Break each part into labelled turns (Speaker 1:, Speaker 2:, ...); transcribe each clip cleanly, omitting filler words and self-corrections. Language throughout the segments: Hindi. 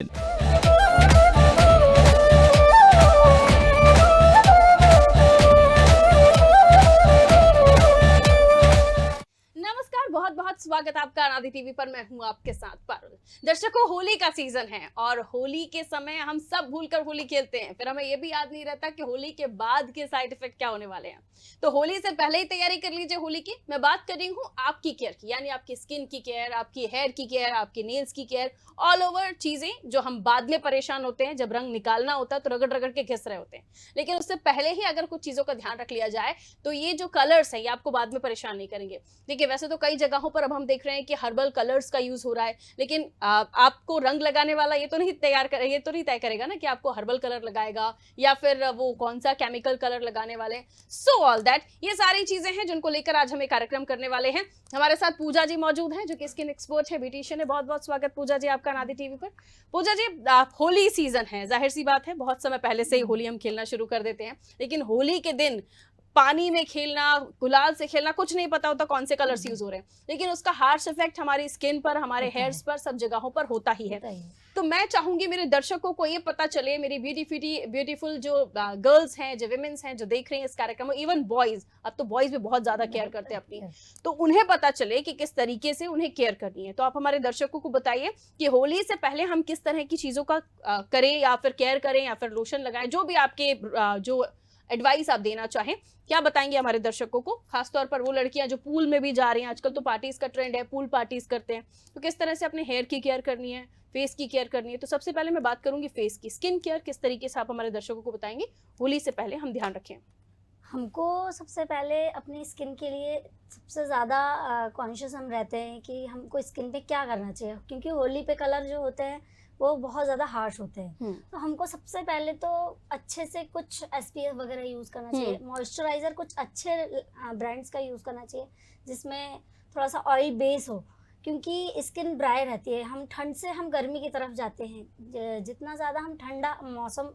Speaker 1: नमस्कार, बहुत बहुत स्वागत आपका अनादि टीवी पर। मैं हूं आपके साथ पारुल। दर्शकों, होली का सीजन है और होली के समय हम सब भूलकर होली खेलते हैं, फिर हमें यह भी याद नहीं रहता कि होली के बाद के साइड इफेक्ट क्या होने वाले हैं। तो होली से पहले ही तैयारी कर लीजिए होली की। मैं बात कर रही हूँ आपकी केयर की, यानी आपकी स्किन की केयर, आपकी हेयर की केयर, आपकी नेल्स की केयर, ऑल ओवर चीजें जो हम बाद में परेशान होते हैं। जब रंग निकालना होता है तो रगड़ रगड़ के घिस रहे होते हैं, लेकिन उससे पहले ही अगर कुछ चीजों का ध्यान रख लिया जाए तो ये जो कलर्स है ये आपको बाद में परेशान नहीं करेंगे। देखिए, वैसे तो कई जगहों पर अब हम देख रहे हैं कि हर्बल कलर्स का यूज हो रहा है, लेकिन आपको रंग लगाने वाला ये तो नहीं तय करेगा ना कि आपको हर्बल कलर लगाएगा या फिर वो कौन सा केमिकल कलर लगाने वाले। सो ऑल दैट, ये सारी चीजें हैं जिनको लेकर आज हम एक कार्यक्रम करने वाले हैं। हमारे साथ पूजा जी मौजूद हैं जो कि स्किन एक्सपर्ट है, ब्यूटिशियन है। बहुत बहुत स्वागत पूजा जी आपका अनादि टीवी पर। पूजा जी, होली सीजन है, जाहिर सी बात है बहुत समय पहले से ही होली हम खेलना शुरू कर देते हैं, लेकिन होली के दिन पानी में खेलना, गुलाल से खेलना, कुछ नहीं पता होता कौन से कलर्स यूज हो रहे हैं, लेकिन उसका हार्श इफेक्ट हमारी स्किन पर, हमारे हेयर्स पर, सब जगहों पर होता ही है। तो मैं चाहूंगी मेरे दर्शकों को ये पता चले, मेरी ब्यूटीफुल जो गर्ल्स हैं, जो विमेन्स हैं जो देख रहे हैं इस कार्यक्रम में, इवन बॉयज, अब तो बॉयज भी बहुत ज्यादा केयर करते हैं अपनी, तो उन्हें पता चले कि किस तरीके से उन्हें केयर करनी है। तो आप हमारे दर्शकों को बताइए कि होली से पहले हम किस तरह की चीजों का करें, या फिर केयर करें, या फिर लोशन लगाएं, जो भी आपके जो एडवाइस आप देना चाहें, क्या बताएंगे हमारे दर्शकों को। खासतौर पर वो लड़कियां जो पूल में भी जा रही हैं, आजकल तो पार्टीज का ट्रेंड है, पूल पार्टीज करते हैं, तो किस तरह से अपने हेयर की केयर करनी है, फेस की केयर करनी है। तो सबसे पहले मैं बात करूंगी फेस की। स्किन केयर किस तरीके से आप हमारे दर्शकों को बताएंगे, होली से पहले हम ध्यान रखें।
Speaker 2: हमको सबसे पहले अपनी स्किन के लिए सबसे ज़्यादा कॉन्शियस हम रहते हैं कि हमको स्किन पे क्या करना चाहिए, क्योंकि होली पे कलर जो होते हैं वो बहुत ज़्यादा हार्श होते हैं। तो हमको सबसे पहले तो अच्छे से कुछ SPF वगैरह यूज़ करना चाहिए, मॉइस्चराइज़र कुछ अच्छे ब्रांड्स का यूज़ करना चाहिए जिसमें थोड़ा सा ऑयल बेस हो, क्योंकि स्किन ड्राई रहती है। हम ठंड से हम गर्मी की तरफ जाते हैं, जितना ज़्यादा हम ठंडा मौसम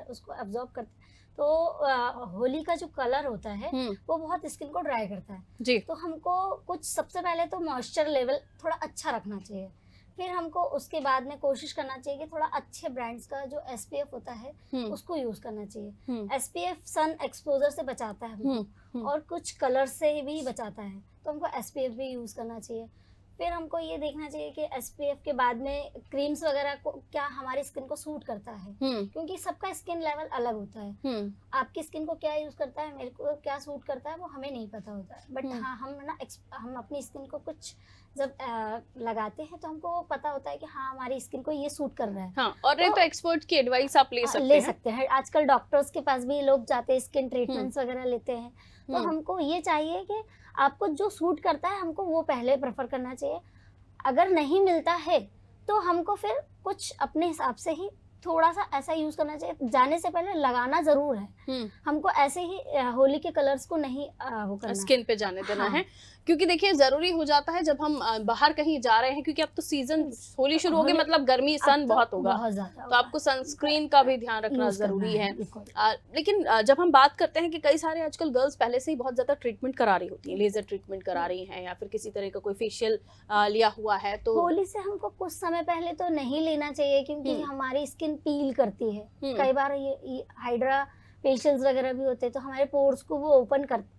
Speaker 2: उसको एब्जॉर्ब करते हैं, तो होली का जो कलर होता है वो बहुत स्किन को ड्राई करता है जी। तो हमको कुछ सबसे पहले तो मॉइस्चर लेवल थोड़ा अच्छा रखना चाहिए, फिर हमको उसके बाद में कोशिश करना चाहिए कि थोड़ा अच्छे ब्रांड्स का जो SPF होता है उसको यूज करना चाहिए। SPF सन एक्सपोजर से बचाता है हमको, और कुछ कलर से भी बचाता है, तो हमको SPF भी यूज करना चाहिए। फिर हमको ये देखना चाहिए कि SPF के बाद में क्रीम्स वगैरह को क्या हमारी स्किन को सूट करता है, क्योंकि सबका स्किन लेवल अलग होता है। आपकी स्किन को क्या यूज करता है, मेरे को क्या सूट करता है, वो हमें नहीं पता होता है, बट हाँ हम अपनी स्किन को कुछ जब लगाते हैं तो हमको पता होता है कि हाँ हमारी स्किन को ये सूट कर रहा है।
Speaker 1: हाँ, और तो एक्सपर्ट की एडवाइस आप ले
Speaker 2: सकते हैं। आजकल डॉक्टर्स के पास भी लोग जाते हैं, स्किन ट्रीटमेंट्स वगैरह लेते हैं। तो हमको ये चाहिए कि आपको जो सूट करता है हमको वो पहले प्रेफर करना चाहिए। अगर नहीं मिलता है तो हमको फिर कुछ अपने हिसाब से ही थोड़ा सा ऐसा यूज करना चाहिए। जाने से पहले लगाना जरूर है, हमको ऐसे ही होली के कलर्स को नहीं वो करना,
Speaker 1: स्किन पे जाने देना है, क्योंकि देखिए जरूरी हो जाता है जब हम बाहर कहीं जा रहे हैं, क्योंकि अब तो सीजन होली शुरू होगी, मतलब गर्मी सन बहुत होगा, तो आपको सनस्क्रीन का भी ध्यान रखना जरूरी है। लेकिन जब हम बात करते हैं कि कई सारे आजकल गर्ल्स पहले से ही बहुत ज्यादा ट्रीटमेंट करा रही होती है, लेजर ट्रीटमेंट करा रही हैं, या फिर किसी तरह का कोई फेशियल लिया हुआ है, तो
Speaker 2: होली से हमको कुछ समय पहले तो नहीं लेना चाहिए, क्योंकि हमारी स्किन पील करती है। कई बार ये हाइड्रा फेशियल्स वगैरह भी होते हैं, तो हमारे पोर्स को वो ओपन करते,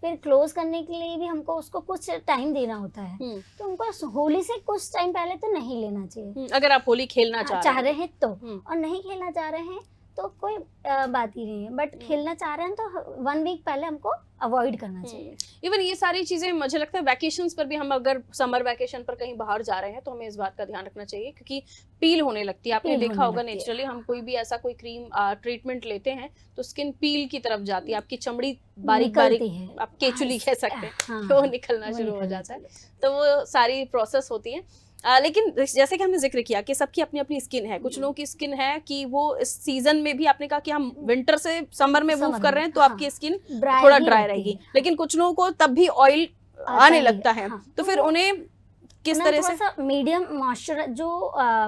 Speaker 2: फिर क्लोज करने के लिए भी हमको उसको कुछ टाइम देना होता है। तो हमको होली से कुछ टाइम पहले तो नहीं लेना चाहिए,
Speaker 1: अगर आप होली खेलना चाह रहे हैं
Speaker 2: तो। और नहीं खेलना चाह रहे हैं तो कोई बात ही नहीं है, बट खेलना चाह रहे हैं तो 1 वीक पहले हमको अवॉइड करना चाहिए।
Speaker 1: इवन ये सारी चीजें मुझे लगता है वैकेशंस पर भी, हम अगर समर वैकेशन पर कहीं बाहर जा रहे हैं तो हमें इस बात का ध्यान रखना चाहिए, क्योंकि पील होने लगती है। आपने देखा होगा नेचुरली हम कोई भी ऐसा कोई क्रीम ट्रीटमेंट लेते हैं तो स्किन पील की तरफ जाती है, आपकी चमड़ी बारीक बारीक, आप केचुली कह सकते हैं, वो निकलना शुरू हो जाता है। तो वो सारी प्रोसेस होती है। लेकिन जैसे कि हमने जिक्र किया कि सबकी अपनी अपनी स्किन है, कुछ लोगों की स्किन है कि वो इस सीजन में भी, आपने कहा कि हम विंटर से समर में मूव कर रहे हैं तो आपकी स्किन थोड़ा ड्राई रहेगी, लेकिन कुछ लोगों को तब भी ऑयल आने लगता है, तो फिर उन्हें किस
Speaker 2: ना
Speaker 1: तरह
Speaker 2: थोड़ा
Speaker 1: से?
Speaker 2: सा मीडियम मॉइस्चर जो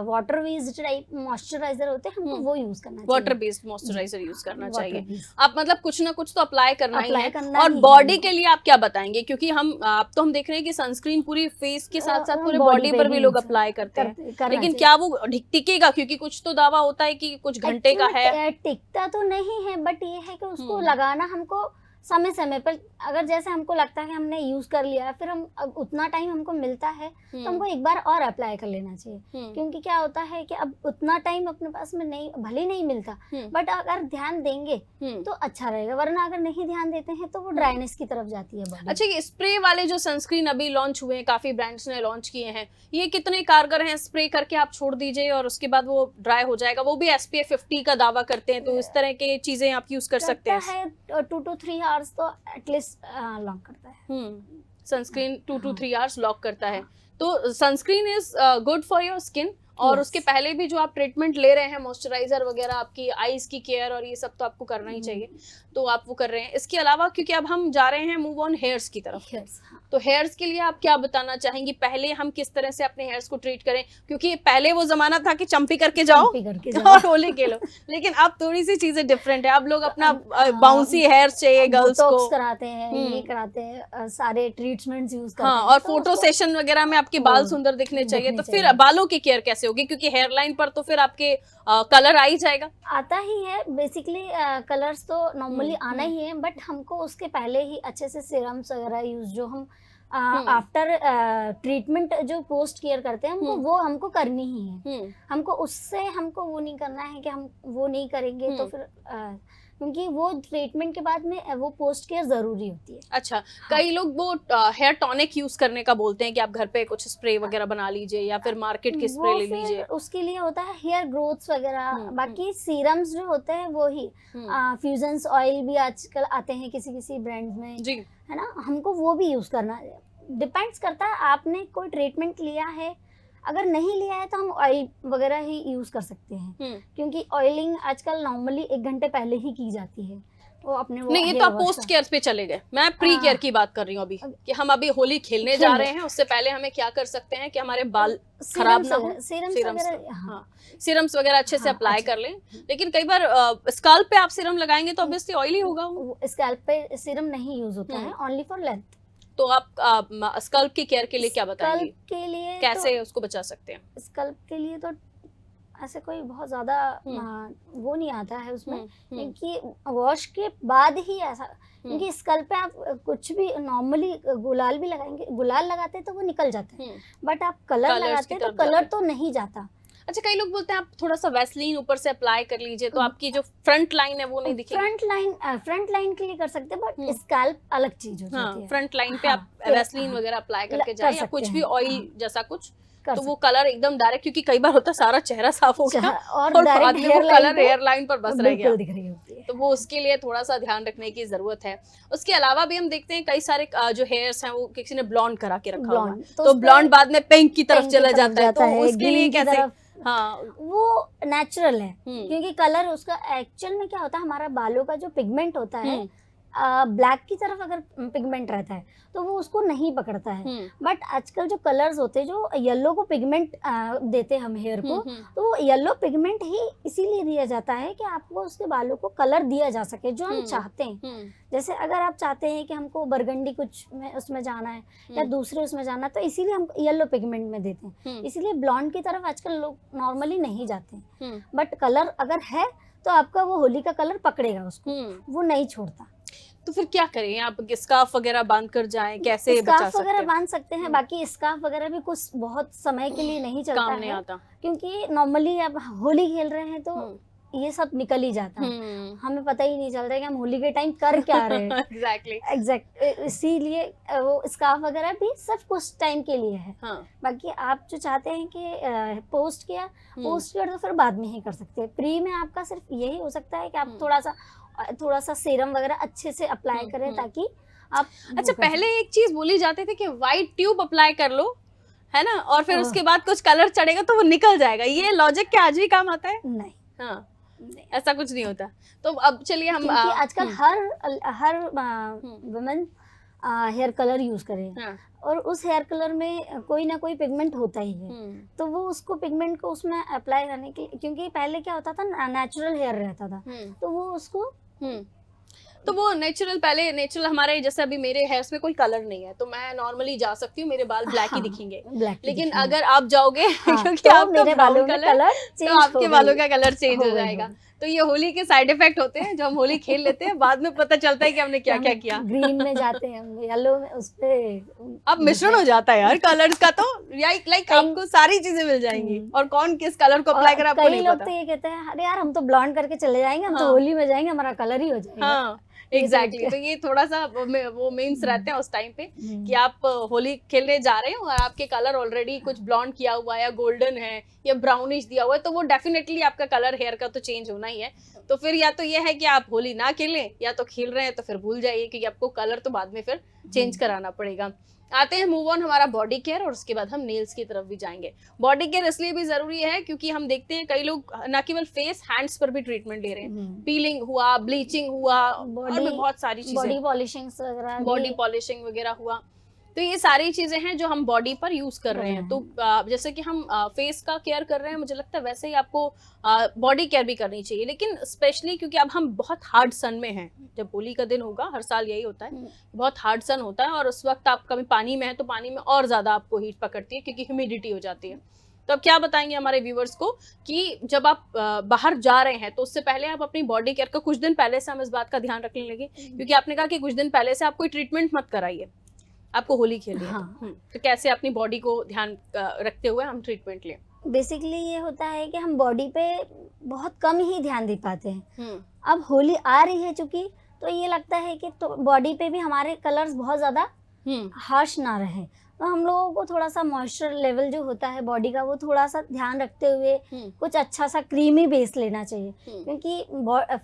Speaker 2: वाटर बेस्ड टाइप मॉइस्चराइजर होते हैं, हमको वो यूज करना चाहिए।
Speaker 1: वाटर बेस्ड मॉइस्चराइजर यूज करना
Speaker 2: वाटर
Speaker 1: चाहिए।
Speaker 2: बेस्ड
Speaker 1: आप मतलब कुछ ना कुछ तो अप्लाई करना ही
Speaker 2: अप्लाई
Speaker 1: है।
Speaker 2: करना
Speaker 1: और
Speaker 2: ही है
Speaker 1: बॉडी
Speaker 2: हमको।
Speaker 1: के लिए आप क्या बताएंगे, क्योंकि आप तो हम देख रहे हैं कि सनस्क्रीन पूरी फेस के साथ साथ पूरे
Speaker 2: बॉडी
Speaker 1: बॉडी
Speaker 2: पे
Speaker 1: पर भी लोग
Speaker 2: use
Speaker 1: अप्लाई करते हैं,
Speaker 2: करना
Speaker 1: लेकिन
Speaker 2: चाहिए।
Speaker 1: क्या वो टिकेगा? क्योंकि कुछ तो दावा होता है कि कुछ घंटे का
Speaker 2: Actually
Speaker 1: है।
Speaker 2: में टिकता तो नहीं है, बट ये है कि उसको
Speaker 1: हम्म।
Speaker 2: लगाना हमको समय समय पर, अगर जैसे हमको लगता है कि हमने यूज कर लिया, फिर हम अब उतना टाइम हमको मिलता है तो हमको एक बार और अप्लाई कर लेना चाहिए। क्योंकि क्या होता है कि अब उतना टाइम अपने पास में नहीं, भले नहीं मिलता, बट अगर ध्यान देंगे तो अच्छा रहेगा, वरना अगर नहीं ध्यान देते हैं तो वो ड्राइनेस की तरफ जाती है बॉडी।
Speaker 1: अच्छा, ये स्प्रे वाले जो सनस्क्रीन अभी लॉन्च हुए हैं, काफी ब्रांड्स ने लॉन्च किए हैं, ये कितने कारगर हैं? स्प्रे करके आप छोड़ दीजिए और उसके बाद वो ड्राई हो जाएगा, वो भी SPF 50 का दावा करते हैं, तो इस तरह की चीजें आप यूज कर सकते हैं।
Speaker 2: 2 to 3 आवर्स तो एटलीस्ट लॉन्ग करता है।
Speaker 1: सनस्क्रीन 2 to 3 आवर्स लॉक करता है, तो sunscreen is good for your skin. और
Speaker 2: Yes.
Speaker 1: उसके पहले भी जो आप ट्रीटमेंट ले रहे हैं, मॉइस्चराइजर वगैरह, आपकी आईज की केयर और ये सब तो आपको करना ही चाहिए, तो आप वो कर रहे हैं। इसके अलावा क्योंकि अब हम जा रहे हैं मूव ऑन हेयर्स की तरफ, तो हेयर्स के लिए आप क्या बताना चाहेंगी? पहले हम किस तरह से अपने हेयर्स को ट्रीट करें, क्योंकि पहले वो जमाना था कि चंपी करके जाओ और होली खेलो, लेकिन अब थोड़ी सी चीजें डिफरेंट है। अब लोग अपना बाउंसी हेयर्स चाहिए गर्ल्स को,
Speaker 2: कराते हैं, ये कराते हैं, सारे ट्रीटमेंट्स यूज करते
Speaker 1: हाँ,
Speaker 2: हैं।
Speaker 1: और
Speaker 2: तो
Speaker 1: फोटो
Speaker 2: उसको-
Speaker 1: सेशन वगैरह में आपके बाल सुंदर दिखने चाहिए, तो फिर बालों की केयर कैसे होगी? क्योंकि हेयर लाइन पर तो फिर आपके कलर आ ही जाएगा।
Speaker 2: आता ही है बेसिकली, कलर्स तो नॉर्मली आना ही है, बट हमको उसके पहले ही अच्छे से सीरम्स वगैरह यूज, जो हम आफ्टर ट्रीटमेंट जो पोस्ट केयर करते हैं, हमको वो हमको करनी ही है। हमको उससे हमको वो नहीं करना है कि हम वो नहीं करेंगे तो फिर क्योंकि वो ट्रीटमेंट के बाद में वो पोस्ट केयर जरूरी होती है।
Speaker 1: अच्छा, कई लोग वो हेयर टॉनिक यूज करने का बोलते हैं कि आप घर पे कुछ स्प्रे वगैरह बना लीजिए या फिर मार्केट की स्प्रे ले लीजिए।
Speaker 2: उसके लिए होता है हेयर ग्रोथ्स वगैरह, बाकी सीरम्स जो होते हैं वो ही, फ्यूजन्स ऑयल भी आजकल आते हैं किसी किसी ब्रांड्स में
Speaker 1: जी,
Speaker 2: है ना, हमको वो भी यूज करना है। डिपेंड्स करता है आपने कोई ट्रीटमेंट लिया है, अगर नहीं लिया है तो हम ऑयल वगैरह ही यूज कर सकते हैं, क्योंकि ऑयलिंग आजकल नॉर्मली 1 घंटे पहले ही की जाती है। वो अपने वो
Speaker 1: नहीं, ये तो आप पोस्ट केयर पे चले गए, मैं प्री केयर की बात कर रही हूँ अभी, कि हम अभी होली खेलने जा रहे हैं, उससे पहले हमें क्या कर सकते हैं कि हमारे बाल खराब ना हो। सीरम्स वगैरह अच्छे से अप्लाई कर लें, लेकिन कई बार स्काल्प पे आप सीरम लगाएंगे तो ऑब्वियसली ऑयली होगा।
Speaker 2: स्कैल्प पे सीरम नहीं यूज होता है, ओनली फॉर लेंथ।
Speaker 1: तो आप स्कल्प की केयर के लिए क्या बताएंगे?
Speaker 2: स्कल्प के लिए
Speaker 1: कैसे उसको बचा सकते हैं?
Speaker 2: स्कल्प के लिए तो ऐसे कोई बहुत ज्यादा वो नहीं आता है उसमें, क्योंकि वॉश के बाद ही ऐसा, क्योंकि स्कल्प पे आप कुछ भी नॉर्मली गुलाल भी लगाएंगे, गुलाल लगाते हैं तो वो निकल जाता है, बट आप कलर लगाते हैं तो कलर तो नहीं जाता।
Speaker 1: अच्छा, कई लोग बोलते हैं आप थोड़ा सा वैसलीन ऊपर से अप्लाई कर लीजिए तो आपकी जो फ्रंट लाइन है वो नहीं दिखेगी।
Speaker 2: फ्रंट लाइन के लिए कर सकते हैं, बट स्कैल्प अलग चीज हो जाती है।
Speaker 1: फ्रंट लाइन पे आप वैसलीन वगैरह अप्लाई करके जाए या कुछ भी ऑयल जैसा कुछ, तो वो कलर एकदम डायरेक्ट, क्योंकि कई बार होता है सारा चेहरा साफ हो गया और बाद में वो कलर हेयर लाइन पर बस रह गया, तो वो उसके लिए थोड़ा सा ध्यान रखने की जरूरत है। उसके अलावा भी हम देखते हैं कई सारे जो हेयर्स हैं वो किसी ने ब्लॉन्ड करा के रखा हुआ, तो ब्लॉन्ड बाद में पिंक की तरफ चला जाता है, तो उसके लिए कैसे? हाँ,
Speaker 2: वो नेचुरल है, क्योंकि कलर उसका एक्चुअल में क्या होता है, हमारा बालों का जो पिगमेंट होता है ब्लैक की तरफ अगर पिगमेंट रहता है तो वो उसको नहीं पकड़ता है, बट आजकल जो कलर्स होते हैं जो येलो को पिगमेंट देते हैं हम हेयर को, तो वो येलो पिगमेंट ही इसीलिए दिया जाता है कि आपको उसके बालों को कलर दिया जा सके जो हम चाहते हैं। जैसे अगर आप चाहते हैं कि हमको बरगंडी कुछ में उसमें जाना है या दूसरे उसमें जाना है, तो इसीलिए हम येलो पिगमेंट में देते हैं, इसीलिए ब्लॉन्ड की तरफ आजकल लोग नॉर्मली नहीं जाते हैं, बट कलर अगर है तो आपका वो होली का कलर पकड़ेगा उसको, वो नहीं छोड़ता।
Speaker 1: तो फिर क्या करें? आप स्कार्फ वगैरह बांध कर जाएं, कैसे बचा सकते हैं?
Speaker 2: स्कार्फ वगैरह बांध सकते हैं, बाकी स्कार्फ वगैरह भी कुछ बहुत समय के लिए नहीं चलता
Speaker 1: काम नहीं आता,
Speaker 2: क्योंकि नॉर्मली अब होली खेल रहे हैं तो ये सब निकल ही जाता है, हमें पता ही नहीं चलता है कि हम होली के टाइम कर क्या रहे हैं। एग्जैक्ट इसीलिए वो स्कार्फ वगैरह भी सब कुछ टाइम के लिए है। बाकी आप जो चाहते हैं कि पोस्ट किया तो फिर बाद में ही कर सकते हैं। प्री में आपका सिर्फ यही हो सकता है कि आप थोड़ा सा सीरम वगैरह अच्छे से अप्लाई करें ताकि आप।
Speaker 1: अच्छा, पहले एक चीज बोली जाती थी कि व्हाइट ट्यूब अप्लाई कर लो, है ना, और फिर उसके बाद कुछ कलर चढ़ेगा तो वो निकल जाएगा, ये लॉजिक क्या आज भी काम आता है?
Speaker 2: नहीं,
Speaker 1: हाँ, ऐसा कुछ नहीं होता। तो अब चलिए हम
Speaker 2: आजकल हर वुमेन हेयर कलर यूज करें
Speaker 1: हाँ।
Speaker 2: और उस हेयर कलर में कोई ना कोई पिगमेंट होता ही है, तो वो उसको पिगमेंट को उसमें अप्लाई करने के लिए, क्योंकि पहले क्या होता था नेचुरल हेयर रहता था, तो वो उसको
Speaker 1: तो वो नेचुरल, पहले नेचुरल हमारे जैसे अभी मेरे हेयर्स में कोई कलर नहीं है तो मैं नॉर्मली जा सकती हूँ, मेरे बाल ब्लैक ही दिखेंगे। लेकिन अगर आप जाओगे क्योंकि
Speaker 2: तो
Speaker 1: आपका
Speaker 2: मेरे बालों
Speaker 1: ब्राउन
Speaker 2: में
Speaker 1: कलर,
Speaker 2: चेंज
Speaker 1: तो आपके बालों का कलर चेंज हो
Speaker 2: हो गई,
Speaker 1: जाएगा। तो ये होली के साइड इफेक्ट होते हैं, जो हम होली खेल लेते हैं बाद में पता चलता है कि हमने क्या क्या किया।
Speaker 2: ग्रीन में जाते हैं, येलो में, उस पे
Speaker 1: अब मिश्रण हो जाता है यार कलर्स का, तो लाइक आपको सारी चीजें मिल जाएंगी और कौन किस कलर को अप्लाई करे आपको
Speaker 2: कई
Speaker 1: नहीं
Speaker 2: लोग
Speaker 1: पता।
Speaker 2: तो ये कहते हैं अरे यार हम तो ब्लॉन्ड करके चले जाएंगे, हम तो
Speaker 1: हाँ।
Speaker 2: होली में जाएंगे हमारा कलर ही हो जाएगा।
Speaker 1: हाँ एग्जैक्टली तो ये थोड़ा सा वो मीम्स रहते हैं उस टाइम पे कि आप होली खेलने जा रहे हो और आपके कलर ऑलरेडी कुछ ब्लॉन्ड किया हुआ है या गोल्डन है या ब्राउनिश दिया हुआ है, तो वो डेफिनेटली आपका कलर हेयर का तो चेंज होना ही है। तो फिर या तो ये है कि आप होली ना खेलें, या तो खेल रहे हैं तो फिर भूल जाइए, क्योंकि आपको कलर तो बाद में फिर चेंज कराना पड़ेगा। आते हैं मूव ऑन हमारा बॉडी केयर, और उसके बाद हम नेल्स की तरफ भी जाएंगे। बॉडी केयर इसलिए भी जरूरी है क्योंकि हम देखते हैं कई लोग न केवल फेस, हैंड्स पर भी ट्रीटमेंट ले रहे हैं। पीलिंग हुआ, ब्लीचिंग हुआ, और भी बहुत सारी चीजें,
Speaker 2: बॉडी पॉलिशिंग वगैरह,
Speaker 1: बॉडी पॉलिशिंग वगैरह हुआ। तो ये सारी चीजें हैं जो हम बॉडी पर यूज कर रहे हैं। तो जैसे कि हम फेस का केयर कर रहे हैं, मुझे लगता है वैसे ही आपको बॉडी केयर भी करनी चाहिए, लेकिन स्पेशली क्योंकि अब हम बहुत हार्ड सन में हैं। जब होली का दिन होगा, हर साल यही होता है, बहुत हार्ड सन होता है, और उस वक्त आप कभी पानी में है तो पानी में और ज्यादा आपको हीट पकड़ती है क्योंकि ह्यूमिडिटी हो जाती है। तो अब क्या बताएंगे हमारे व्यूवर्स को कि जब आप बाहर जा रहे हैं तो उससे पहले आप अपनी बॉडी केयर का कुछ दिन पहले से हम इस बात का ध्यान रखने लगे, क्योंकि आपने कहा कि कुछ दिन पहले से आप कोई ट्रीटमेंट मत कराइए, आपको होली खेलनी है।
Speaker 2: हाँ।
Speaker 1: तो कैसे अपनी बॉडी को ध्यान रखते हुए हम ट्रीटमेंट लें?
Speaker 2: बेसिकली ये होता है कि हम बॉडी पे बहुत कम ही ध्यान दे पाते हैं। अब होली आ रही है चूंकि, तो ये लगता है कि तो बॉडी पे भी हमारे कलर्स बहुत ज्यादा हार्श ना रहे, तो हम लोगों को थोड़ा सा मॉइस्चर लेवल जो होता है बॉडी का वो थोड़ा सा ध्यान रखते हुए कुछ अच्छा सा क्रीमी बेस लेना चाहिए, क्योंकि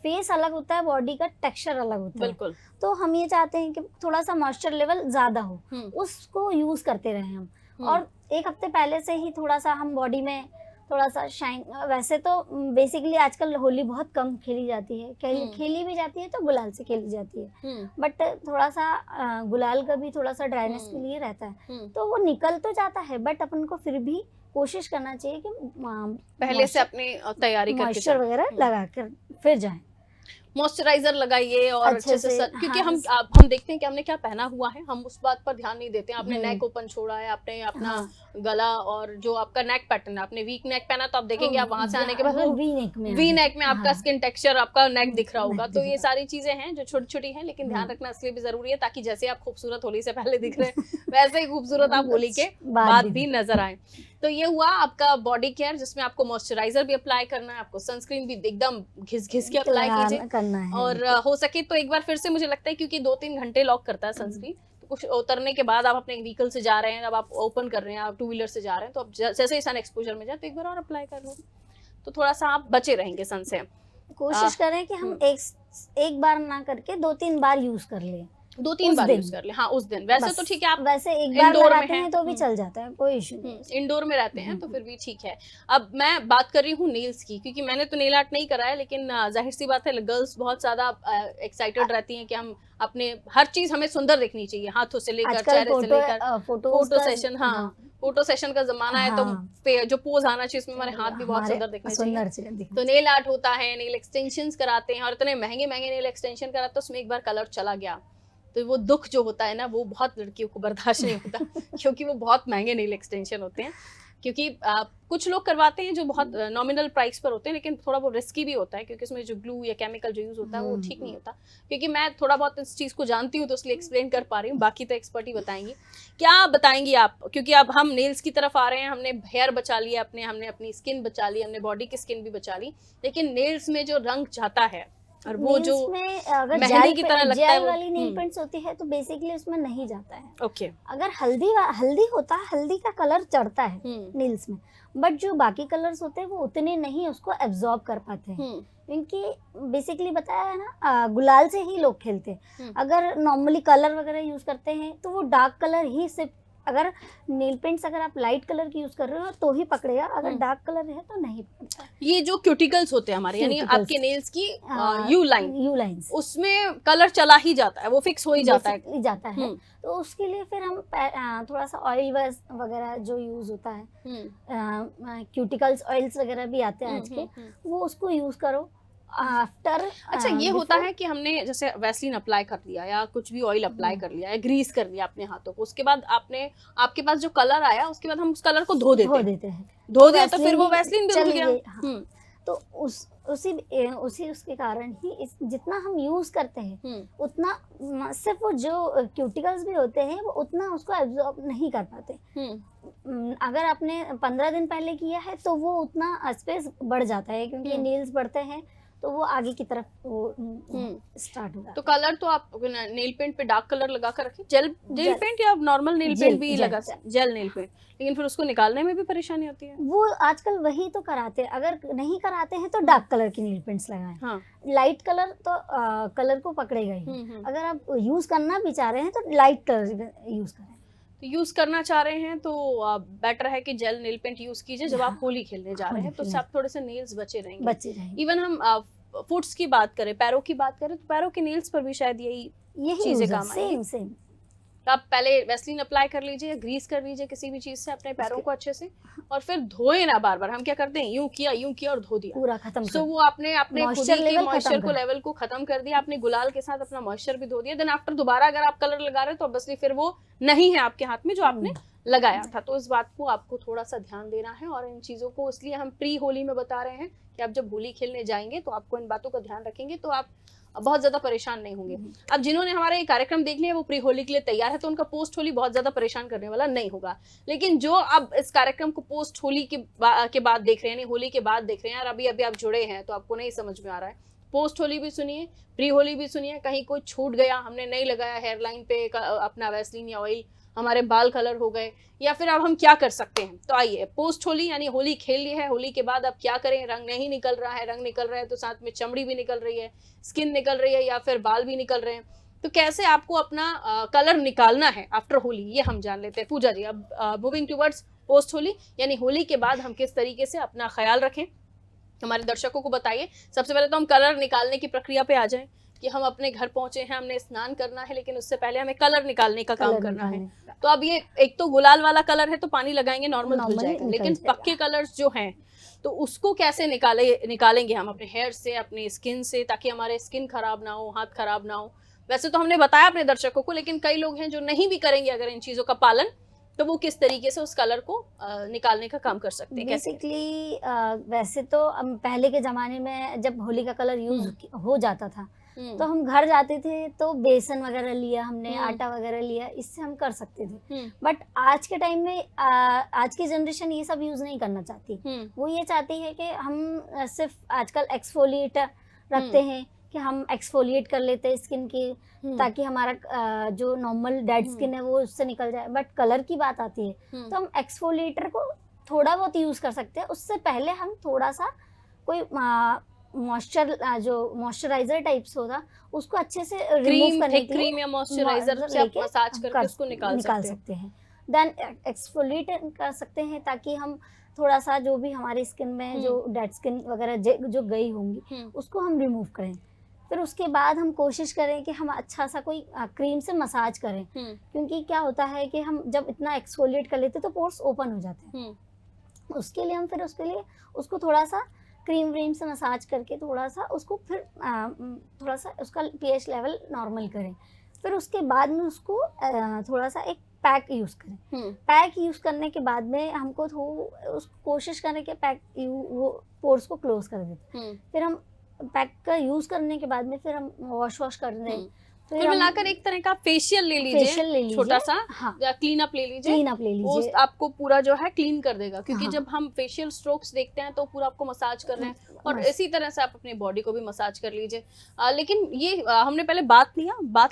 Speaker 2: फेस अलग होता है, बॉडी का टेक्सचर अलग होता है।
Speaker 1: बिल्कुल।
Speaker 2: तो हम ये चाहते हैं कि थोड़ा सा मॉइस्चर लेवल ज्यादा हो, उसको यूज करते रहे हम। और एक हफ्ते पहले से ही थोड़ा सा हम बॉडी में थोड़ा सा शाइन, वैसे तो बेसिकली आजकल होली बहुत कम खेली जाती है, खेली भी जाती है तो गुलाल से खेली जाती है, बट थोड़ा सा गुलाल का भी थोड़ा सा ड्राइनेस के लिए रहता है, तो वो निकल तो जाता है, बट अपन को फिर भी कोशिश करना चाहिए कि
Speaker 1: पहले से अपनी तैयारी करके
Speaker 2: मॉइस्चर वगैरह लगा कर फिर जाएं।
Speaker 1: मॉइस्चराइजर लगाइए और अच्छे से क्योंकि
Speaker 2: हाँ,
Speaker 1: हम देखते हैं कि हमने क्या पहना हुआ है, हम उस बात पर ध्यान नहीं देते हैं। आपने नेक ओपन छोड़ा है, आपने अपना गला और जो आपका नेक पैटर्न है, आपने वीक नेक पहना, तो आप देखेंगे आप वहां से आने के बाद वी नेक में आपका स्किन टेक्सचर, आपका नेक दिख रहा होगा। तो ये सारी चीजें हैं जो छोटी छोटी हैं, लेकिन ध्यान रखना इसलिए भी जरूरी है ताकि जैसे आप खूबसूरत होली से पहले दिख रहे हैं वैसे ही खूबसूरत आप होली के बाद भी नजर आए। तो ये हुआ आपका बॉडी केयर, जिसमें आपको मॉइस्चराइजर भी अप्लाई करना है, आपको सनस्क्रीन भी एकदम घिस घिस के अप्लाई कीजिए, और हो सके तो एक बार फिर से, मुझे लगता है क्योंकि 2-3 घंटे लॉक करता है सनस्क्रीन, तो कुछ उतरने के बाद आप अपने व्हीकल से जा रहे हैं, अब आप ओपन कर रहे हैं, आप 2 व्हीलर से जा रहे हैं, तो आप जैसे ही सन एक्सपोजर में जाए तो एक बार और अप्लाई कर लो, तो थोड़ा सा आप बचे रहेंगे सन से।
Speaker 2: कोशिश करें कि हम एक बार ना करके 2-3 बार यूज कर लें,
Speaker 1: 2-3 बार यूज कर ले। हाँ उस दिन वैसे तो ठीक है, आप
Speaker 2: वैसे एक बार लगाते हैं तो भी चल जाता है, कोई इशू नहीं।
Speaker 1: इंडोर में रहते हैं तो फिर भी ठीक है। अब मैं बात कर रही हूँ नेल्स की, क्योंकि मैंने तो नेल आर्ट नहीं कराया, लेकिन जाहिर सी बात है गर्ल्स बहुत ज्यादा एक्साइटेड रहती हैं कि हम अपने हर चीज हमें सुंदर दिखनी चाहिए, हाथों से लेकर चेहरे से लेकर फोटो सेशन। हाँ फोटो सेशन का जमाना है, तो जो पोज आना चाहिए उसमें हमारे हाथ भी बहुत सुंदर दिखने चाहिए। तो नेल आर्ट होता है, नेल एक्सटेंशंस कराते हैं, और इतने महंगे महंगे नेल एक्सटेंशन कराते हैं, उसमें एक बार कलर चला गया तो वो दुख जो होता है ना, वो बहुत लड़कियों को बर्दाश्त नहीं होता क्योंकि वो बहुत महंगे नेल एक्सटेंशन होते हैं। क्योंकि कुछ लोग करवाते हैं जो बहुत नॉमिनल प्राइस पर होते हैं, लेकिन थोड़ा वो रिस्की भी होता है, क्योंकि उसमें जो ग्लू या केमिकल जो यूज होता है वो ठीक नहीं होता। क्योंकि मैं थोड़ा बहुत इस चीज़ को जानती हूँ तो इसलिए एक्सप्लेन कर पा रही हूँ, बाकी तो एक्सपर्ट ही बताएंगी। क्या बताएंगी आप, क्योंकि अब हम नेल्स की तरफ आ रहे हैं, हमने हेयर बचा लिया अपने, हमने अपनी स्किन बचा ली, हमने बॉडी की स्किन भी बचा ली, लेकिन नेल्स में जो रंग जाता है और वो जो मेहंदी की तरह लगता है,
Speaker 2: वाली नेल पेंट्स होती है तो बेसिकली उसमें नहीं जाता है।
Speaker 1: ओके।
Speaker 2: अगर हल्दी होता है, हल्दी का कलर चढ़ता है नेल्स में, बट जो बाकी कलर्स होते हैं वो उतने नहीं उसको एब्जॉर्ब कर पाते हैं, क्योंकि बेसिकली बताया है ना, गुलाल से ही लोग खेलते हैं। अगर नॉर्मली कलर वगैरह यूज करते हैं तो वो डार्क कलर ही सिर्फ अगर नेल पेंट्स अगर आप लाइट कलर की यूज कर रहे हो तो ही पकड़ेगा, अगर डार्क कलर है तो नहीं पकड़ता।
Speaker 1: ये जो क्यूटिकल्स होते हैं हमारे, यानी
Speaker 2: Cuticles,
Speaker 1: आपके नेल्स की
Speaker 2: हाँ,
Speaker 1: यू लाइन,
Speaker 2: यू लाइंस
Speaker 1: उसमें कलर चला ही जाता है, वो फिक्स हो ही जाता है।
Speaker 2: बेसिकली जाता है।
Speaker 1: हम्म,
Speaker 2: तो उसके लिए फिर हम थोड़ा सा ऑयल वगैरह जो यूज होता है, क्यूटिकल्स ऑयल्स वगैरह भी आते हैं आज के, वो उसको यूज करो आफ्टर।
Speaker 1: अच्छा, ये होता है कि हमने जैसे वैसलीन अप्लाई कर लिया या कुछ भी ऑयल अप्लाई कर लिया या ग्रीस कर लिया अपने हाथों को, उसके बाद आपके पास जो कलर आया उसके बाद हम उस कलर को धो देते हैं, धो दिया तो फिर वो वैसलीन भी धुल गया।
Speaker 2: हाँ। तो उसके कारण ही जितना हम यूज करते हैं उतना सिर्फ वो जो क्यूटिकल्स भी होते हैं वो उतना उसको एब्जॉर्ब नहीं कर पाते। अगर आपने 15 दिन पहले किया है तो वो उतना स्पेस बढ़ जाता है, क्योंकि नेल्स बढ़ते हैं तो वो आगे की तरफ वो स्टार्ट होगा।
Speaker 1: तो कलर तो आप नेल पेंट पे डार्क कलर लगा कर रखें, जेल नेल पेंट या नॉर्मल नेल पेंट भी लगा सकते, जेल नेल पेंट, लेकिन फिर उसको निकालने में भी परेशानी होती है।
Speaker 2: वो आजकल वही तो कराते हैं, अगर नहीं कराते हैं तो डार्क कलर की नेल पेंट्स लगाएं।
Speaker 1: हाँ।
Speaker 2: लाइट कलर तो कलर को पकड़ेगा ही। अगर आप यूज करना भी चाह रहे हैं तो लाइट कलर यूज करें।
Speaker 1: तो यूज करना चाह रहे हैं तो बेटर है कि जेल नेल पेंट यूज कीजिए जब आप होली खेलने जा रहे हैं, तो उससे आप थोड़े से नेल्स बचे रहेंगे। इवन हम फुट्स की बात करें, पैरों की बात करें, तो पैरों के नेल्स पर भी शायद यही चीजें काम आएंगी।
Speaker 2: सेम
Speaker 1: तो आप पहले वैसलीन अप्लाई कर लीजिए, ग्रीस कर लीजिए किसी भी चीज से अपने पैरों को अच्छे से, और फिर धोए ना बार बार। हम क्या करते हैं, यूं किया और धो दिया,
Speaker 2: पूरा खत्म।
Speaker 1: तो वो आपने अपने खुद ही के मॉइस्चर को लेवल को खत्म कर दिया, आपने गुलाल के साथ अपना मॉइस्चर भी धो दिया। देन आफ्टर दोबारा अगर आप कलर लगा रहे हैं तो ऑब्वियसली फिर वो नहीं है आपके हाथ में जो आपने लगाया था। तो इस बात को आपको थोड़ा सा ध्यान देना है, और इन चीजों को इसलिए हम प्री होली में बता रहे हैं कि आप जब होली खेलने जाएंगे तो आपको इन बातों का ध्यान रखेंगे तो आप बहुत ज्यादा परेशान नहीं होंगे। अब जिन्होंने हमारा ये कार्यक्रम देख लिया वो प्री होली के लिए तैयार है, तो उनका पोस्ट होली बहुत ज्यादा परेशान करने वाला नहीं होगा। लेकिन जो अब इस कार्यक्रम को पोस्ट होली के बाद देख रहे हैं, होली के बाद देख रहे हैं, और अभी आप जुड़े हैं तो आपको नहीं समझ में आ रहा है, पोस्ट होली भी सुनिए, प्री होली भी सुनिए। कहीं कोई छूट गया, हमने नहीं लगाया हेयर लाइन पे अपना वैसलीन या ऑयल, हमारे बाल कलर हो गए, या फिर अब हम क्या कर सकते हैं, तो आइए पोस्ट होली यानी होली खेल ली है, होली के बाद अब क्या करें। रंग नहीं निकल रहा है, रंग निकल रहा है तो साथ में चमड़ी भी निकल रही है, स्किन निकल रही है, या फिर बाल भी निकल रहे हैं, तो कैसे आपको अपना कलर निकालना है आफ्टर होली, ये हम जान लेते हैं। पूजा जी, अब मूविंग टुवर्ड्स पोस्ट होली यानी होली के बाद हम किस तरीके से अपना ख्याल रखें, हमारे दर्शकों को बताइए। सबसे पहले तो हम कलर निकालने की प्रक्रिया पे आ जाएं कि हम अपने घर पहुंचे हैं, हमने स्नान करना है, लेकिन उससे पहले हमें कलर निकालने का काम करना है। तो अब ये एक तो गुलाल वाला कलर है तो पानी लगाएंगे नॉर्मल धुल जाएगा, लेकिन पक्के कलर्स जो हैं तो उसको कैसे निकालेंगे हम अपने हेयर से, अपनी स्किन से, ताकि हमारे स्किन खराब ना हो, हाथ खराब ना हो। वैसे तो हमने बताया अपने दर्शकों को, लेकिन कई लोग हैं जो नहीं भी करेंगे अगर इन चीजों का पालन, तो वो किस तरीके से उस कलर को निकालने का काम कर सकते हैं।
Speaker 2: बेसिकली वैसे तो पहले के जमाने में जब होली का कलर यूज हो जाता था तो हम घर जाते थे तो बेसन वगैरह लिया हमने, आटा वगैरह लिया, इससे हम कर सकते थे। बट आज के टाइम में आज की जनरेशन ये सब यूज नहीं करना चाहती। वो ये चाहती है कि हम सिर्फ आजकल एक्सफोलिएटर रखते हैं कि हम एक्सफोलिएट कर लेते हैं स्किन की, ताकि हमारा जो नॉर्मल डेड स्किन है वो उससे निकल जाए। बट कलर की बात आती है तो हम एक्सफोलिएटर को थोड़ा बहुत यूज कर सकते हैं। उससे पहले हम थोड़ा सा कोई मॉइस्चराइजर टाइप्स होता उसको अच्छे से रिमूव करने के लिए
Speaker 1: क्रीम या मॉइस्चराइजर से आप मसाज करके उसको निकाल सकते हैं।
Speaker 2: देन एक्सफोलिएट कर सकते हैं ताकि हम थोड़ा सा जो भी हमारी स्किन में जो डेड स्किन वगैरह जो गई होंगी उसको हम रिमूव करें। फिर उसके बाद हम कोशिश करें कि हम अच्छा सा कोई क्रीम से मसाज करें, क्योंकि क्या होता है कि हम जब इतना एक्सफोलिएट कर लेते तो पोर्स ओपन हो जाते हैं। उसके लिए हम फिर उसको थोड़ा सा क्रीम व्रीम से मसाज करके थोड़ा सा उसका पीएच लेवल नॉर्मल करें। फिर उसके बाद में उसको थोड़ा सा एक पैक यूज करें। पैक यूज करने के बाद में हमको कोशिश करें कि वो पोर्स को क्लोज कर दें। फिर हम पैक का यूज करने के बाद में फिर हम वॉश कर दें।
Speaker 1: फिर मिलाकर एक तरह का फेशियल ले लीजिए, छोटा सा, या क्लीन अप ले लीजिए, वो आपको पूरा जो है क्लीन कर देगा। क्योंकि जब हम फेशियल स्ट्रोक्स देखते हैं तो पूरा आपको मसाज कर रहे हैं, और इसी तरह से आप अपनी बॉडी को भी मसाज कर लीजिए। लेकिन ये हमने पहले बात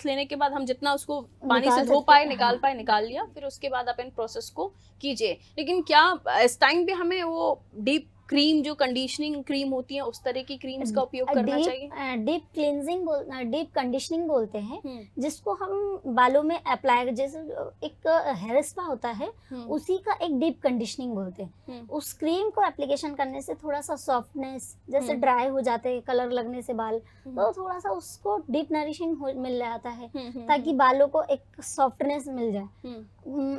Speaker 1: लेने के बाद हम जितना उसको पानी से धो पाए निकाल लिया, फिर उसके बाद आप इन प्रोसेस को कीजिए। लेकिन क्या इस टाइम पे हमें वो डीप क्रीम जो कंडीशनिंग क्रीम होती है उस तरह की क्रीम्स का उपयोग करना चाहिए?
Speaker 2: डीप क्लींजिंग डीप कंडीशनिंग बोलते हैं, जिसको हम बालों में अप्लाई, जैसे एक हेयर स्पा होता है उसी का एक डीप कंडीशनिंग बोलते हैं। उस क्रीम को एप्लीकेशन करने से थोड़ा सा सॉफ्टनेस, जैसे ड्राई हो जाते हैं कलर लगने से बाल, तो थोड़ा सा उसको डीप नरिशिंग मिल जाता है ताकि बालों को एक सॉफ्टनेस मिल जाए।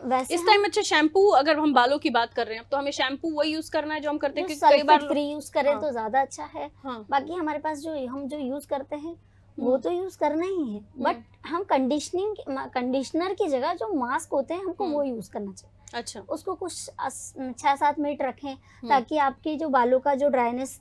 Speaker 2: वैसे
Speaker 1: इस टाइम अच्छा शैम्पू, अगर हम बालों की बात कर रहे हैं तो हमें शैम्पू वही यूज करना है जो हम करते हैं, क्योंकि कई बार
Speaker 2: फ्री यूज करें
Speaker 1: हाँ,
Speaker 2: तो ज्यादा अच्छा है।
Speaker 1: हाँ,
Speaker 2: बाकी हमारे पास जो हम जो यूज करते हैं वो तो यूज करना ही है, बट हम कंडीशनर की जगह जो मास्क होते हैं हमको वो यूज करना चाहिए।
Speaker 1: अच्छा,
Speaker 2: उसको कुछ 6-7 मिनट रखें ताकि आपकी जो बालों का जो ड्राइनेस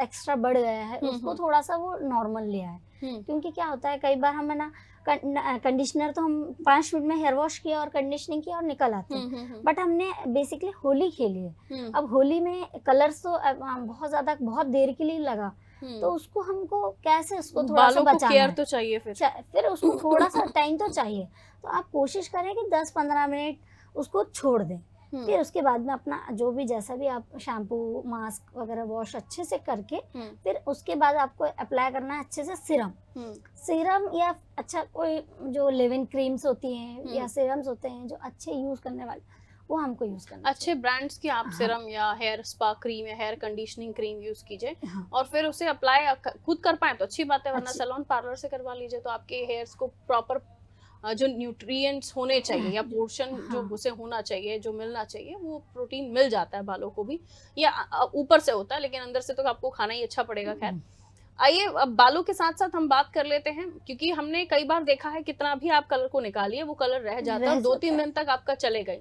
Speaker 2: एक्स्ट्रा बढ़ गया है उसको थोड़ा सा वो नॉर्मल ले आए। क्योंकि क्या होता है कई बार हमें ना कंडीशनर तो हम 5 मिनट में हेयर वॉश किया और कंडीशनिंग किया और निकल आते हैं, बट हमने बेसिकली होली खेली है। अब होली में कलर्स तो बहुत ज्यादा बहुत देर के लिए लगा, तो उसको हमको कैसे उसको थोड़ा सा बचाना
Speaker 1: केयर
Speaker 2: है,
Speaker 1: तो चाहिए
Speaker 2: फिर उसको थोड़ा सा टाइम तो चाहिए। तो आप कोशिश करें कि 10-15 मिनट उसको छोड़ दें, फिर उसके बाद में अपना जो भी जैसा भी आप शैम्पू मास्क वगैरह वॉश अच्छे से करके फिर उसके बाद आपको अप्लाई करना है अच्छे से सीरम या अच्छा कोई जो लिविंग क्रीम्स होती हैं या सीरम्स होते हैं जो अच्छे यूज करने वाले, वो हमको यूज करना
Speaker 1: अच्छे ब्रांड्स की आप सीरम या हेयर स्पा क्रीम या हेयर कंडीशनिंग क्रीम यूज कीजिए और फिर उसे अप्लाई खुद कर पाए तो अच्छी बात है, वरना सैलून पार्लर से करवा लीजिए तो आपके हेयर्स को प्रॉपर जो न्यूट्रिएंट्स होने चाहिए या पोर्शन जो उसे होना चाहिए, जो मिलना चाहिए, वो प्रोटीन मिल जाता है बालों को भी, या ऊपर से होता है लेकिन अंदर से तो आपको खाना ही अच्छा पड़ेगा। खैर आइए अब बालों के साथ साथ हम बात कर लेते हैं, क्योंकि हमने कई बार देखा है कितना भी आप कलर को निकालिए वो कलर रह जाता है, 2-3 दिन तक आपका चलेगा।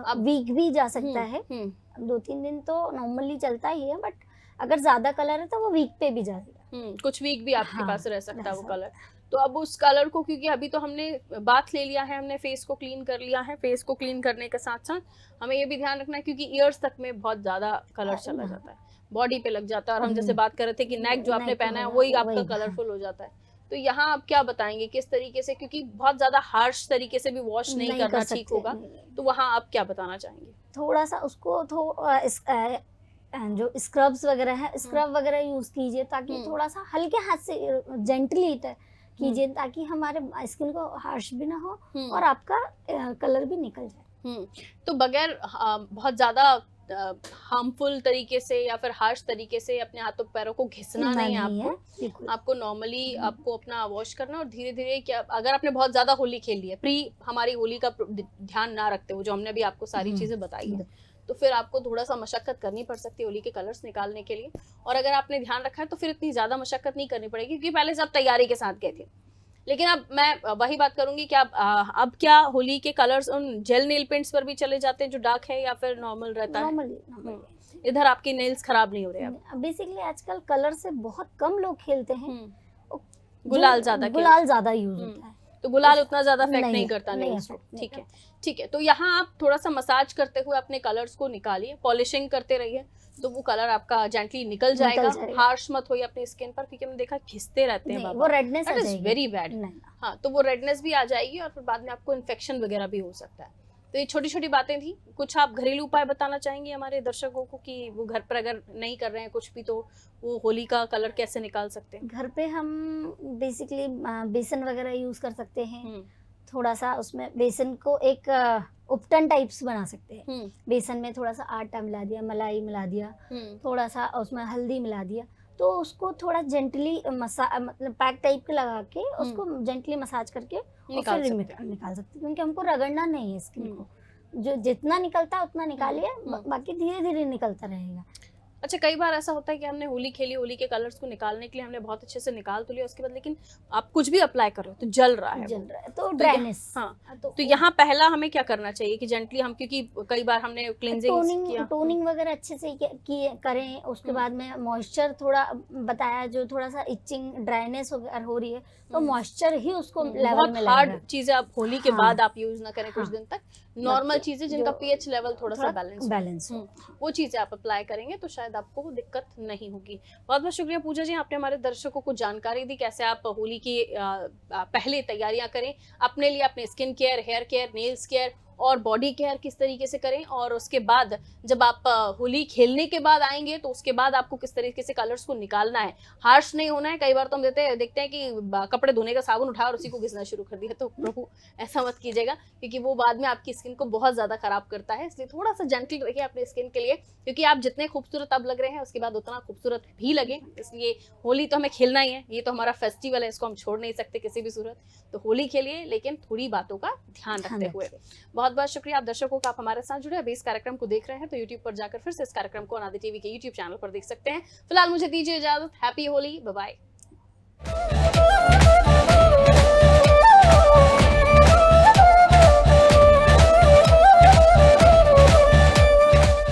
Speaker 2: अब वीक भी जा सकता है, 2-3 दिन तो नॉर्मली चलता ही है, बट अगर ज्यादा कलर है तो वो वीक पे भी जाएगा,
Speaker 1: कुछ वीक भी आपके पास रह सकता है वो कलर। तो अब उस कलर को, क्योंकि अभी तो हमने बात ले लिया है, हमने फेस को क्लीन कर लिया है, फेस को क्लीन करने के साथ साथ हमें ये भी ध्यान रखना है क्योंकि ईयर्स तक में बहुत ज्यादा कलर चला जाता है, बॉडी पे लग जाता है, और हम जैसे बात कर रहे थे कि नेक जो आपने पहना है वही आपका कलरफुल हो जाता है। तो यहाँ आप क्या बताएंगे किस तरीके से, क्योंकि बहुत ज्यादा हार्श तरीके से भी वॉश नहीं करना ठीक होगा, तो वहाँ आप क्या बताना चाहेंगे?
Speaker 2: थोड़ा सा उसको जो स्क्रब्स वगैरह है, स्क्रब वगैरह यूज कीजिए ताकि थोड़ा सा हल्के हाथ से जेंटली कीजिए ताकि हमारे स्किन को हार्श भी ना हो और आपका कलर भी निकल जाए।
Speaker 1: तो बगैर बहुत ज्यादा हार्मफुल तरीके से या फिर हार्श तरीके से अपने हाथों पैरों को घिसना नहीं है आपको नॉर्मली आपको अपना वॉश करना, और धीरे धीरे क्या, अगर आपने बहुत ज्यादा होली खेल ली है, प्री हमारी होली का ध्यान ना रखते हुए जो हमने अभी आपको सारी चीजें बताई है, तो फिर आपको थोड़ा सा मशक्कत करनी पड़ सकती है होली के कलर्स निकालने के लिए, और अगर आपने ध्यान रखा है तो फिर इतनी ज्यादा मशक्कत नहीं करनी पड़ेगी क्योंकि पहले से आप तैयारी के साथ गए थे। लेकिन अब मैं वही बात करूंगी कि अब क्या होली के कलर्स उन जेल नेल पेंट्स पर भी चले जाते हैं जो डार्क है, या फिर नॉर्मल रहता है?
Speaker 2: नॉर्मली
Speaker 1: इधर आपके नेल्स खराब नहीं हो रहे हैं?
Speaker 2: बेसिकली आजकल कलर से बहुत कम लोग खेलते हैं,
Speaker 1: गुलाल
Speaker 2: ज्यादा यूज होता है,
Speaker 1: तो गुलाल उतना ज्यादा इफेक्ट नहीं करता नेल्स को। ठीक है, तो यहाँ आप थोड़ा सा मसाज करते हुए अपने कलर्स को निकालिए, पॉलिशिंग करते रहिए, तो वो कलर आपका जेंटली निकल जाएगा। हार्श मत होइए अपनी स्किन पर, क्योंकि हमने देखा खिसते रहते हैं बाबा,
Speaker 2: वो redness
Speaker 1: that is very bad. हाँ, तो वो रेडनेस भी आ जाएगी और फिर बाद में आपको इन्फेक्शन वगैरह भी हो सकता है। तो ये छोटी छोटी बातें थी। कुछ आप घरेलू उपाय बताना चाहेंगे हमारे दर्शकों को कि वो घर पर अगर नहीं कर रहे हैं कुछ भी तो वो होली का कलर कैसे निकाल सकते हैं?
Speaker 2: घर पे हम बेसिकली बेसन वगैरह यूज कर सकते हैं, थोड़ा सा उसमें बेसन को एक उपटन टाइप्स बना सकते हैं। बेसन में थोड़ा सा आटा मिला दिया, मलाई मिला दिया, थोड़ा सा उसमें हल्दी मिला दिया, तो उसको थोड़ा जेंटली मतलब पैक टाइप के लगा के उसको जेंटली मसाज करके निकाल सकते, क्योंकि हमको रगड़ना नहीं है स्किन को, जो जितना निकलता है उतना निकालिए, बाकी धीरे धीरे निकलता रहेगा।
Speaker 1: अच्छा, कई बार ऐसा होता है कि हमने होली खेली, होली के कलर्स को निकालने के लिए हमने बहुत अच्छे से निकाल तो लिया, उसके बाद लेकिन आप कुछ भी अप्लाई कर रहे हो तो जल रहा है तो
Speaker 2: ड्राइनेस।
Speaker 1: हाँ, तो यहाँ पहला हमें क्या करना चाहिए कि जेंटली हम, क्योंकि कई बार हमने क्लींजिंग किया,
Speaker 2: टोनिंग वगैरह अच्छे से करें, उसके बाद में मॉइस्चर थोड़ा बताया, जो थोड़ा सा इचिंग ड्राइनेस हो रही है तो मॉइस्चर ही उसको लेवल में
Speaker 1: हार्ड चीजें आप होली के बाद आप यूज ना करें कुछ दिन तक, नॉर्मल चीजें जिनका पीएच लेवल थोड़ा सा बैलेंस हो, वो चीजें आप अप्लाई करेंगे तो शायद आपको दिक्कत नहीं होगी। बहुत बहुत शुक्रिया पूजा जी, आपने हमारे दर्शकों को जानकारी दी कैसे आप होली की पहले तैयारियां करें अपने लिए, अपने skin care, hair care, nails care और बॉडी केयर किस तरीके से करें, और उसके बाद जब आप होली खेलने के बाद आएंगे तो उसके बाद आपको किस तरीके से कलर्स को निकालना है, हार्श नहीं होना है। कई बार तो हम देखते हैं कि कपड़े धोने का साबुन उठाया और उसी को घिसना शुरू कर दिया, तो प्रभु ऐसा मत कीजिएगा, क्योंकि वो बाद में आपकी स्किन को बहुत ज्यादा खराब करता है। इसलिए थोड़ा सा जेंटल रखिए अपने स्किन के लिए, क्योंकि आप जितने खूबसूरत अब लग रहे हैं उसके बाद उतना खूबसूरत भी लगे। इसलिए होली तो हमें खेलना ही है, ये तो हमारा फेस्टिवल है, इसको हम छोड़ नहीं सकते किसी भी सूरत। तो होली खेलिए, लेकिन थोड़ी बातों का ध्यान रखते हुए। बहुत बहुत शुक्रिया आप दर्शकों का, आप हमारे साथ जुड़े। अभी इस कार्यक्रम को देख रहे हैं तो यूट्यूब पर जाकर फिर से इस कार्यक्रम को अनादि टीवी के यूट्यूब चैनल पर देख सकते हैं। फिलहाल मुझे दीजिए इजाजत, हैप्पी होली, बाय बाय।